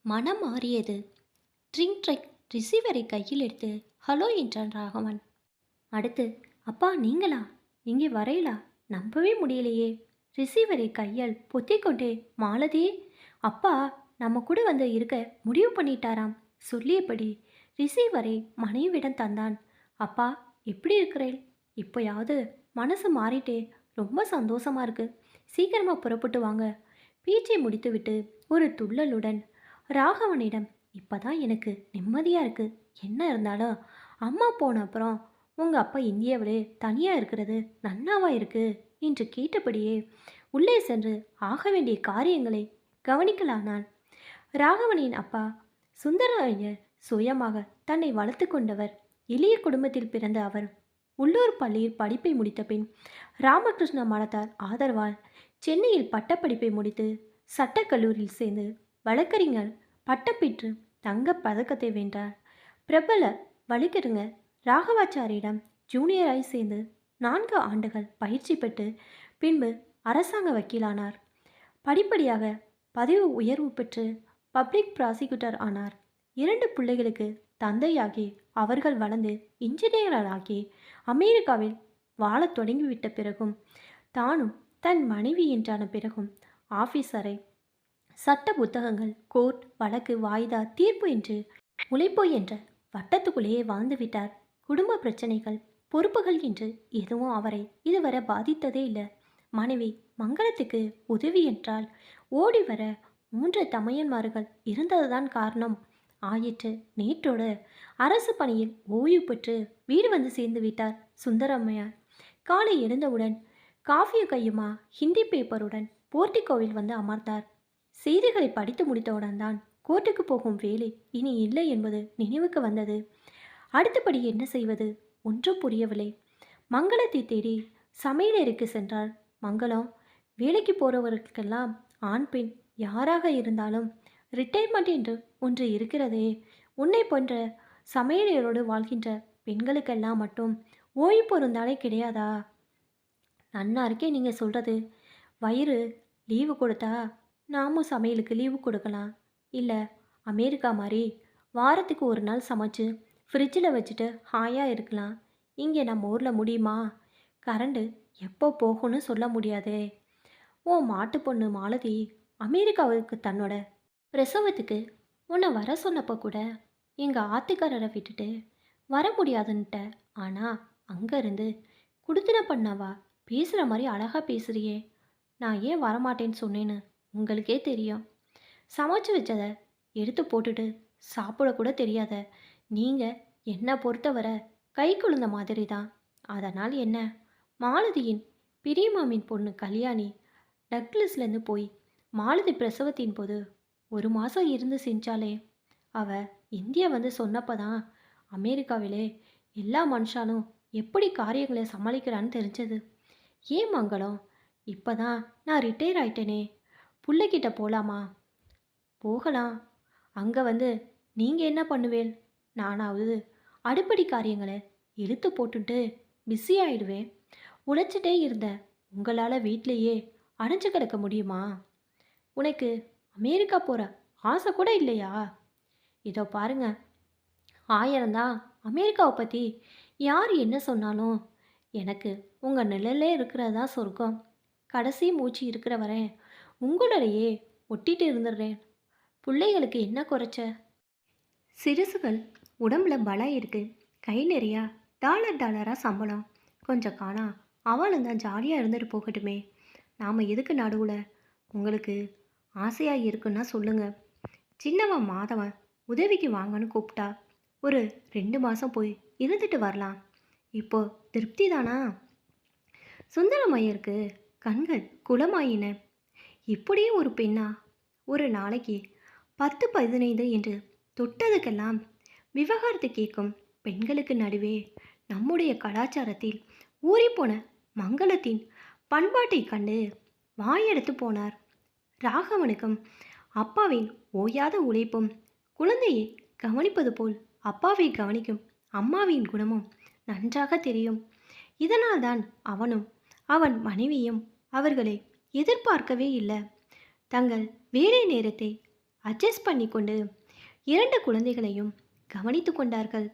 மனம் மாறியது. Drink drink ரிசீவரை கையில் எடுத்து ஹலோ என்றான் ராகவன். அடுத்து, அப்பா நீங்களா? இங்கே வரையலா? நம்பவே முடியலையே. ரிசீவரை கையால் பொத்திக்கொண்டே மாலதி, அப்பா நம்ம கூட வந்து இருக்க முடிவு பண்ணிட்டாராம். சொல்லியபடி ரிசீவரை மனைவியிடம் தந்தான். அப்பா எப்படி இருக்கிறேன்? இப்போயாவது மனசு மாறிட்டே ரொம்ப சந்தோஷமா இருக்கு. சீக்கிரமாக புறப்பட்டு வாங்க. பேச்சை முடித்துவிட்டு ஒரு துள்ளலுடன் ராகவனிடம், இப்பதான் எனக்கு நிம்மதியாக இருக்கு. என்ன இருந்தாலும் அம்மா போன அப்புறம் உங்கள் அப்பா இந்தியாவிலே தனியாக இருக்கிறது நன்னாவா இருக்கு என்று கேட்டபடியே உள்ளே சென்று ஆக வேண்டிய காரியங்களை கவனிக்கலானான். ராகவனின் அப்பா சுந்தரய்யர் சுயமாக தன்னை வளர்த்து கொண்டவர். எளிய குடும்பத்தில் பிறந்த அவர் உள்ளூர் பள்ளியில் படிப்பை முடித்த பின் ராமகிருஷ்ண மடத்தார் ஆதரவால் சென்னையில் பட்டப்படிப்பை முடித்து சட்டக்கல்லூரியில் சேர்ந்து வழக்கறிஞர் பட்டம் பெற்று தங்கப் பதக்கத்தை வென்றார். பிரபல வழக்கறிஞர் ராகவாச்சாரியிடம் ஜூனியராய் சேர்ந்து 4 ஆண்டுகள் பயிற்சி பெற்று பின்பு அரசாங்க வக்கீலானார். படிப்படியாக பதவி உயர்வு பெற்று பப்ளிக் ப்ராசிக்யூட்டர் ஆனார். 2 பிள்ளைகளுக்கு தந்தையாகி அவர்கள் வளர்ந்து இன்ஜினியராகி அமெரிக்காவில் வாழத் தொடங்கிவிட்ட பிறகும் தானும் தன் மனைவி என்றான பிறகும் ஆஃபீஸரை சட்ட புத்தகங்கள், கோர்ட், வழக்கு, வாய்தா, தீர்ப்பு என்று உழைப்போய் என்ற வட்டத்துக்குள்ளேயே வாழ்ந்துவிட்டார். குடும்ப பிரச்சனைகள், பொறுப்புகள் என்று எதுவும் அவரை இதுவரை பாதித்ததே இல்லை. மனைவி மங்களத்துக்கு உதவி என்றால் ஓடி வர 3 தமையன்மார்கள் இருந்ததுதான் காரணம் ஆயிற்று. நேற்றோடு அரசு பணியில் ஓய்வு பெற்று வீடு வந்து சேர்ந்து விட்டார் சுந்தரம்மையார். காலை எழுந்தவுடன் காஃபியும் கையுமா ஹிந்தி பேப்பருடன் போர்ட்டிகோவில் வந்து அமர்ந்தார். செய்திகளை படித்து முடித்தவுடன் தான் கோர்ட்டுக்கு போகும் வேலை இனி இல்லை என்பது நினைவுக்கு வந்தது. அடுத்தபடி என்ன செய்வது ஒன்றும் புரியவில்லை. மங்களத்தை தேடி சமையலறைக்கு சென்றார். மங்களம், வேலைக்கு போகிறவர்களுக்கெல்லாம் ஆண் பெண் யாராக இருந்தாலும் ரிட்டைர்மெண்ட் என்று ஒன்று இருக்கிறதே, உன்னை போன்ற சமையலரோடு வாழ்கின்ற பெண்களுக்கெல்லாம் மட்டும் ஓய்வு பொருந்தாலே கிடையாதா? நன்னா இருக்கே நீங்கள் சொல்கிறது. வயிறு லீவு கொடுத்தா நாமும் சமையலுக்கு லீவு கொடுக்கலாம். இல்லை அமெரிக்கா மாதிரி வாரத்துக்கு ஒரு நாள் சமைச்சு ஃப்ரிட்ஜில் வச்சுட்டு ஹாயாக இருக்கலாம். இங்கே நம்ம ஊரில் முடியுமா? கரண்டு எப்போ போகும்னு சொல்ல முடியாதே. ஓ மாட்டு பொண்ணு மாலதி அமெரிக்காவுக்கு தன்னோட பிரசவத்துக்கு உன்னை வர சொன்னப்போ கூட எங்கள் ஆத்துக்காரரை விட்டுட்டு வர முடியாதுன்ட்ட. ஆனால் அங்கேருந்து குடுத்தன பண்ணவா பேசுகிற மாதிரி அழகாக பேசுகிறியே. நான் ஏன் வரமாட்டேன்னு சொன்னேன்னு உங்களுக்கே தெரியும். சமைச்சு வச்சதை எடுத்து போட்டுட்டு சாப்பிடக்கூட தெரியாத நீங்கள் என்னை பொறுத்தவரை கை குழந்த மாதிரி தான். அதனால் என்ன, மாலதியின் பெரிய மாமின் பொண்ணு கல்யாணி டக்லஸ்லேருந்து போய் மாலதி பிரசவத்தின் போது 1 மாதம் இருந்து செஞ்சாலே. அவ இந்தியா வந்து சொன்னப்போ தான் அமெரிக்காவிலே எல்லா மனுஷாலும் எப்படி காரியங்களை சமாளிக்கிறான்னு தெரிஞ்சது. ஏன் மங்களம், இப்போ தான் நான் ரிட்டையர் ஆயிட்டேனே, பிள்ளைக்கிட்ட போகலாமா? போகலாம். அங்கே வந்து நீங்கள் என்ன பண்ணுவேன்? நானாவது அடுப்படி காரியங்களை இழுத்து போட்டுட்டு பிஸி ஆகிடுவேன். உழைச்சிட்டே இருந்த உங்களால் வீட்டிலையே அடைஞ்சு கிடக்க முடியுமா? உனக்கு அமெரிக்கா போகிற ஆசை கூட இல்லையா? இதோ பாருங்க, 1000 தான் அமெரிக்காவை பற்றி யார் என்ன சொன்னாலும் எனக்கு உங்கள் நிழலே இருக்கிறதா சொர்க்கம். கடைசி மூச்சு இருக்கிற வரை உங்களோடையே ஒட்டிட்டு இருந்துடுறேன். பிள்ளைகளுக்கு என்ன குறைச்ச? சிறுசுகள் உடம்புல பலம் இருக்குது. கை நிறையா டாலராக சம்பளம். கொஞ்சம் காணா அவளும் தான் ஜாலியாக இருந்துட்டு போகட்டுமே. நாம் எதுக்கு நடுவில்? உங்களுக்கு ஆசையாக இருக்குன்னா சொல்லுங்கள். சின்னவன் மாதவன் உதவிக்கு வாங்கன்னு கூப்பிட்டா ஒரு 2 மாதம் போய் இருந்துட்டு வரலாம். இப்போ திருப்தி தானா? சுந்தரமையருக்கு கண்கள் குளமாயின. இப்படியே ஒரு பெண்ணா ஒரு நாளைக்கு 10-15 என்று தொட்டதுக்கெல்லாம் விவகாரத்தை கேட்கும் பெண்களுக்கு நடுவே நம்முடைய கலாச்சாரத்தில் ஊறிப்போன மங்களத்தின் பண்பாட்டை கண்டு வாயெடுத்து போனார். ராகவனுக்கும் அப்பாவின் ஓயாத உழைப்பும் குழந்தையை கவனிப்பது போல் அப்பாவை கவனிக்கும் அம்மாவின் குணமும் நன்றாக தெரியும். இதனால்தான் அவனும் அவன் மனைவியும் அவர்களை எதிர்பார்க்கவே இல்லை. தங்கள் வேலை நேரத்தை அட்ஜஸ்ட் பண்ணிக்கொண்டு 2 குழந்தைகளையும் கவனித்து கொண்டார்கள்.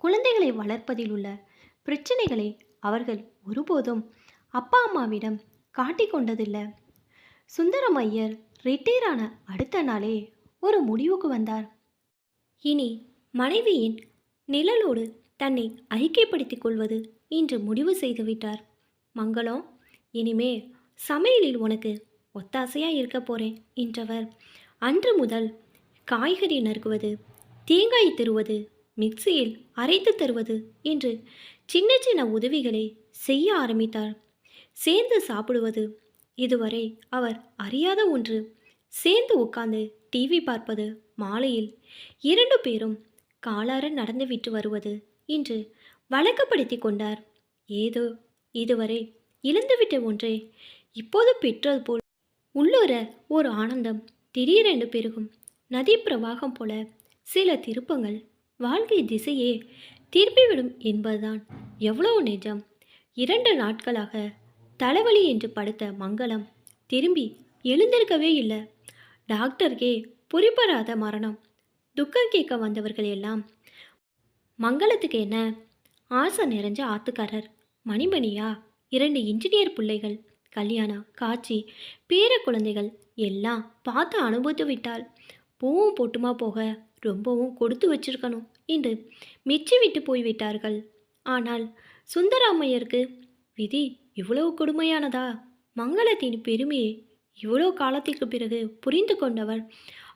குழந்தைகளை வளர்ப்பதில் உள்ள பிரச்சனைகளை அவர்கள் ஒருபோதும் அப்பா அம்மாவிடம் காட்டிக்கொண்டதில்லை. சுந்தரம் ஐயர் ரிட்டையர் ஆன அடுத்த நாளே ஒரு முடிவுக்கு வந்தார். இனி மனைவியின் நிழலோடு தன்னை ஐக்கியப்படுத்திக் கொள்வது என்று முடிவு செய்துவிட்டார். மங்களம், இனிமே சமையலில் உனக்கு ஒத்தாசையா இருக்க போறேன் என்றவர் அன்று முதல் காய்கறி நறுக்குவது, தேங்காய் திருவது, மிக்சியில் அரைத்து தருவது என்று சின்ன சின்ன உதவிகளை செய்ய ஆரம்பித்தார். சேர்ந்து சாப்பிடுவது, இதுவரை அவர் அறியாத ஒன்று. சேர்ந்து உட்கார்ந்து டிவி பார்ப்பது, மாலையில் 2 பேரும் காலார நடந்துவிட்டு வருவது என்று வழக்கப்படுத்தி கொண்டார். ஏதோ இதுவரை இழந்துவிட்ட ஒன்றை இப்போது பெற்றது போல் உள்ளூர ஒரு ஆனந்தம் திடீரென்று பெருகும். நதி பிரவாகம் போல சில திருப்பங்கள் வாழ்க்கை திசையே திருப்பிவிடும் என்பதுதான் எவ்வளவு நிஜம். 2 நாட்களாக தலைவலி என்று படுத்த மங்களம் திரும்பி எழுந்திருக்கவே இல்லை. டாக்டருக்கே புரிபடாத மரணம். துக்கம் கேட்க வந்தவர்கள் எல்லாம் மங்களத்துக்கு என்ன ஆசை நிறைஞ்ச ஆத்துக்காரர், மணிமணியா 2 இன்ஜினியர் பிள்ளைகள், கல்யாணம், காட்சி, பேர குழந்தைகள் எல்லாம் பார்த்து அனுபவித்து விட்டாள். பூவும் பொட்டுமா போக ரொம்பவும் கொடுத்து வச்சிருக்கணும் என்று மிச்சி விட்டு போய்விட்டார்கள். ஆனால் சுந்தராமையருக்கு விதி இவ்வளவு கொடுமையானதா? மங்களத்தின் பெருமையை இவ்வளோ காலத்திற்கு பிறகு புரிந்து கொண்டவர்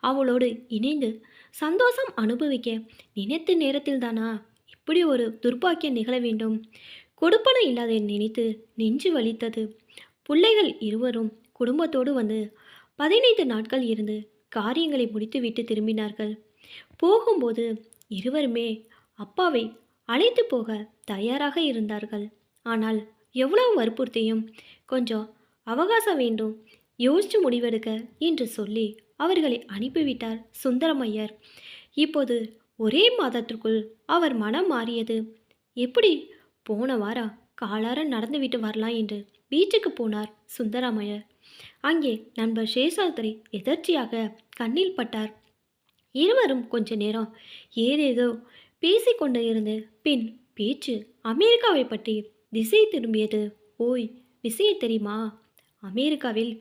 அவளோடு இணைந்து சந்தோஷம் அனுபவிக்க நினைத்த நேரத்தில்தானா இப்படி ஒரு துர்பாக்கியம் நிகழ வேண்டும்? கொடுப்பனை இல்லாத நினைத்து நெஞ்சு வலித்தது. பிள்ளைகள் இருவரும் குடும்பத்தோடு வந்து 15 நாட்கள் இருந்து காரியங்களை முடித்துவிட்டு திரும்பினார்கள். போகும்போது இருவருமே அப்பாவை அழைத்து போக தயாராக இருந்தார்கள். ஆனால் எவ்வளவு வற்புறுத்தியும் கொஞ்சம் அவகாசம் வேண்டும், யோசிச்சு முடிவெடுக்க என்று சொல்லி அவர்களை அனுப்பிவிட்டார் சுந்தரமையர். இப்போது ஒரே மாதத்திற்குள் அவர் மனம் மாறியது. எப்படி? போன வாரம் காலார நடந்துவிட்டு வரலாம் என்று பீச்சுக்கு போனார் சுந்தரமையர். அங்கே நண்பர் சேஷாத்ரி எதர்ச்சியாக கண்ணில் பட்டார். இருவரும் கொஞ்ச நேரம் ஏதேதோ பேசிக்கொண்டு இருந்து பின் பேச்சு அமெரிக்காவை பற்றி திசை திரும்பியது. ஓய், விஷயம் தெரியுமா? அமெரிக்காவில்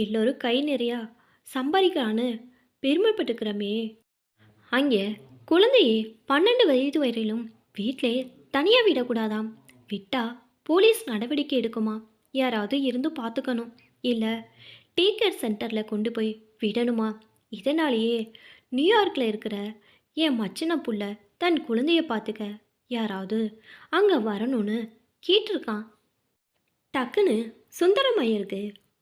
எல்லோரும் கை நிறையா சம்பாதிக்கிறான்னு பெருமைப்பட்டுக்கிறோமே. அங்கே குழந்தையே 12 வயது வரையிலும் வீட்டிலே தனியாக விடக்கூடாதாம். விட்டா போலீஸ் நடவடிக்கை எடுக்குமா? யாராவது இருந்து பார்த்துக்கணும், இல்லை டீக்கர் சென்டரில் கொண்டு போய் விடணுமா? இதனாலேயே நியூயார்க்கில் இருக்கிற என் மச்சின புள்ள தன் குழந்தைய பார்த்துக்க யாராவது அங்கே வரணும்னு கேட்டிருக்கான். டக்குன்னு சுந்தரமையருக்கு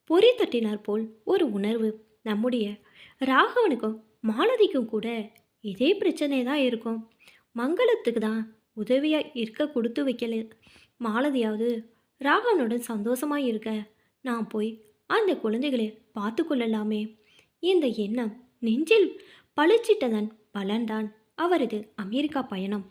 பொறி தட்டினார் போல் ஒரு உணர்வு. நம்முடைய ராகவனுக்கும் மாலதிக்கும் கூட இதே பிரச்சனை தான் இருக்கும். மங்களத்துக்கு தான் உதவியாக இருக்க கொடுத்து வைக்கல. மாலதியாவது ராகவனுடன் சந்தோஷமாக இருக்க நான் போய் அந்த குழந்தைகளை பார்த்து கொள்ளலாமே. இந்த எண்ணம் நெஞ்சில் பளிச்சிட்டதன் பலன்தான் அவரது அமெரிக்கா பயணம்.